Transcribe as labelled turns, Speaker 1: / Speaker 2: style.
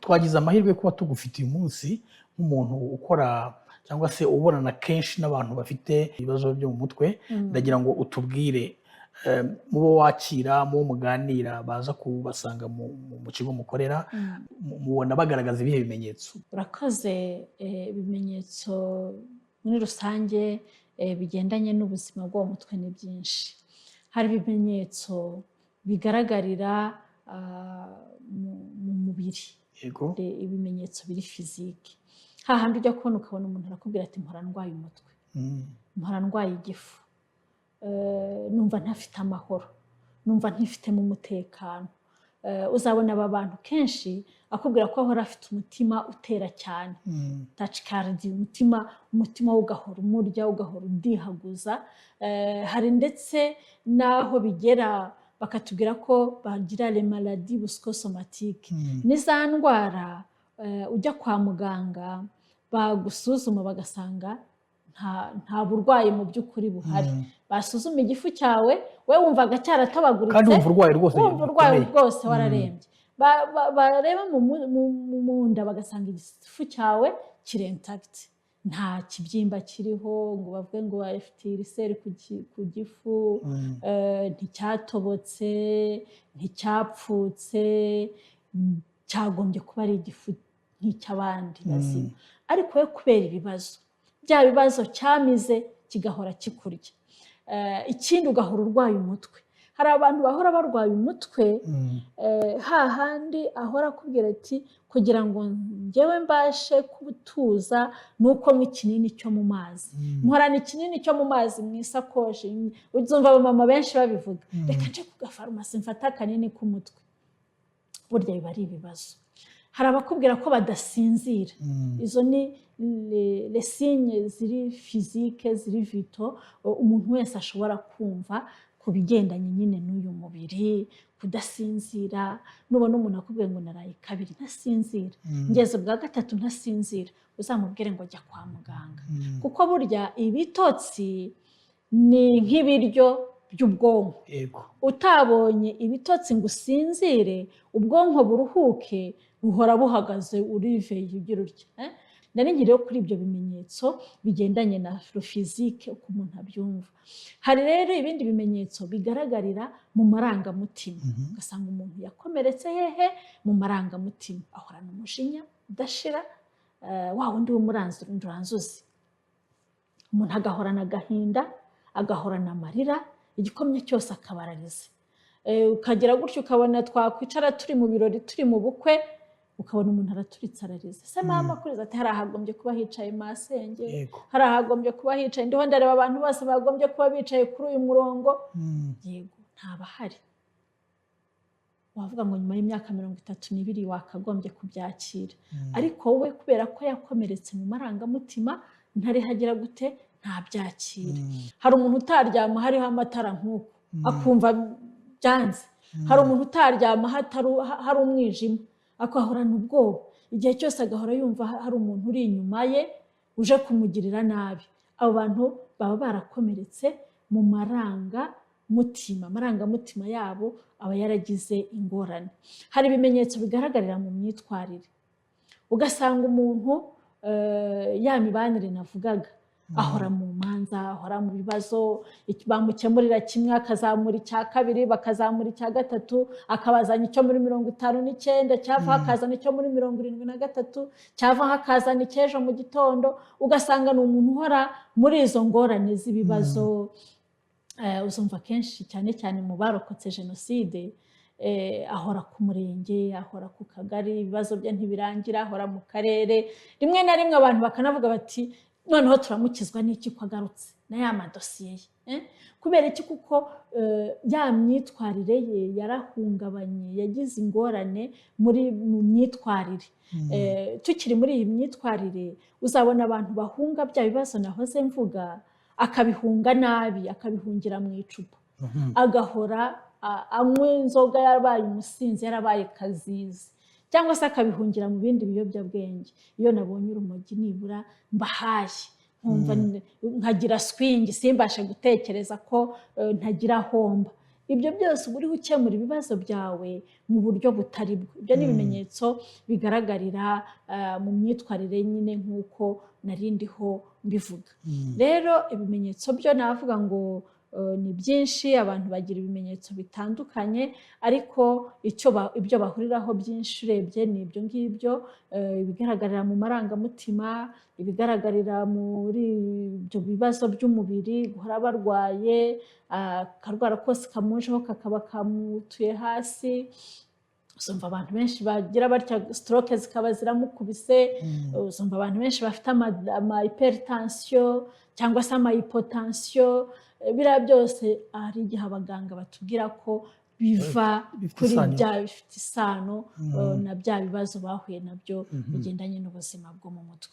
Speaker 1: twagize amahirwe kuba tugufitiye umunsi nk'umuntu ukora cyangwa se ubonana kenshi n'abantu bafite ibibazo byo mu mutwe. Ndagira ngo utubwire mubo wakira, mubo muganira baza kubasanga mu kigo mukorera, mubona bagaragaza ibihe bimenyetso?
Speaker 2: Urakoze. Ibimenyetso muri rusange bigendanye n'ubuzima bwo mu mutwe ni byinshi. Hari ibimenyetso bigaragarira mu mubiri,
Speaker 1: Yego.
Speaker 2: ibimenyetso biri fizike. Hahandi ujya kubona ukabona umuntu arakubwira ati mpora ndwaye umutwe, mpora ndwaye igifu, numva ntafite amahoro, numva ntifitemo umutekano. Uzabona aba bantu kenshi akubwira ko ahora afite umutima utera cyane, tachycardia, umutima ugahora umurya, ugahora udihaguza. Hari ndetse n'aho bigera bakatubwira ko bagira les maladies psychosomatiques, n'iza ndwara ujya kwa muganga bagusuzuma bagasanga nta burwayi mu by'ukuri buhari. Basuzuma igifu cyawe, we wumvaga cyaratabaguritse
Speaker 1: kandi wumva urwaye rwose,
Speaker 2: wumva urwaye rwose wararembye. Bareba mu nda bagasanga igifu cyawe kiri intact, nta kibyimba kiriho ngo bavuge ngo afite iriseri ku gifu, nticyatobotse, nticyapfutse, cyagombye kuba ari igifu nk'icy'abandi bazima. Ariko we kubera ibibazo, bya bibazo cyamize kigahora kikurya. Ikindi ugahora urwaye umutwe. Hari abantu bahora barwaye umutwe, hahandi ahora akubwira ati kugira ngo njyewe mbashe kubutuza nuko nk'ikinini cyo mu mazi, mporana ikinini cyo mu mazi mu isakoshi. Uzumva abamama benshi babivuga, reka nje ku gafarumasi mfata akanini k'umutwe. Burya biba ari ibibazo. Hari abakubwira ko badasinzira. Izo ni les signes ziri physique, ziri vito umuntu wese ashobora kumva ku bigendanye nyine n'uyu mubiri. Kudasinzira, nubona umuntu akubwiye ngo naraye kabiri ntasinzira, ngeze bwa gatatu ntasinzira, uzamubwire ngo ajya kwa muganga. Kuko burya ibitotsi ni nk'ibiryo by'ubwonko. Utabonye ibitotsi ngo usinzire, ubwonko buruhuke, buhora buhagaze uriveye ugira utya. Nari ngiriye kuri ibyo bimenyetso bigendanye na physique uko umuntu abyumva. Hari rero ibindi bimenyetso bigaragarira mu marangamutima. Ugasanga umuntu yakomeretse hehe mu marangamutima, ahorana umujinya udashira, wa wundi w'umuranzuzi. Umuntu agahorana agahinda, agahorana amarira, igikomye cyose akabararize. Ukagira gutyo ukabona twakwicara turi mu birori, turi mu bukwe, ukabona umuntu araturitse ararize. Se mama kuriza ati hari ahagombye kuba hicaye masenge, hari ahagombye kuba hicaye, ndiho ndareba abantu bose bagombye kuba bicaye kuri uyu murongo. Yego, ntabahari. Wavuga ngo nyuma y'imyaka 32 wakagombye kubyakira. Ariko wowe kubera ko yakomeretse mu marangamutima, ntari hagira gute ntabyakira. Hari umuntu utaryama hariho amatara nk'uko akumva byanze. Hari umuntu utaryama hari umwijima, akahorana ubwoba. Igihe cyose agahora yumva hari umuntu uri inyuma ye uje kumugirira nabi. Abo bantu baba barakomeretse mu marangamutima yabo aba yaragize ingorane. Hari ibimenyetso bigaragarira mu myitwarire. Ugasanga umuntu ya mibanire navugaga, ahora mu manza, ahora mu bibazo, bamukemurira kimwe akazamura icya kabiri, bakazamura icya gatatu, akabazanya icyo muri 59, cyava akazana icyo muri 73, cyava akazana icyejo mu gitondo. Ugasanga ni umuntu uhora muri izo ngorane z'ibibazo. Uzumva kenshi cyane mu barokotse jenoside, ahora ku murenge, ahora ku kagari, ibibazo bye ntibirangira, ahora mu karere. Rimwe na rimwe abantu bakanavuga bati noneho turamukizwa n'iki ko agarutse na ya madosiye ye. Kubera iki? Kuko ya myitwarire ye yarahungabanye, yagize ingorane mu myitwarire. Tukiri muri iyi myitwarire, uzabona abantu bahunga bya bibazo nahoze mvuga, akabihunga nabi, akabihungira mu icupa, agahora anywa inzoga, yarabaye umusinzi, yarabaye kazizi, cyangwa se akabihungira mu bindi biyobyabwenge. Iyo nabonye urumogi nibura mbahaye, nkagira swing, simbashe gutekereza ko ntagira homba. ibyo byose uba uriho ukemura ibibazo byawe mu buryo butari bwo. Ibyo ni ibimenyetso bigaragarira mu myitwarire nyine nk'uko nari ndiho mbivuga. Rero ibimenyetso byo navuga ngo ni byinshi, abantu bagira ibimenyetso bitandukanye, ariko ibyo bahuriraho byinshi urebye ni ibyo ngibyo, ibigaragarira mu marangamutima, ibigaragarira muri ibyo bibazo by'umubiri, guhora barwaye, akarwara kose kamujeho kakaba kamutuye hasi. Uzumva abantu benshi bagira batya stroke zikaba ziramukubise, uzumva abantu benshi bafite ama hypertension cyangwa se ama hypotension. Biriya byose hari igihe abaganga batubwira ko biva kuri bya bifite isano na bya bibazo bahuye nabyo bigendanye n'ubuzima bwo mu mutwe.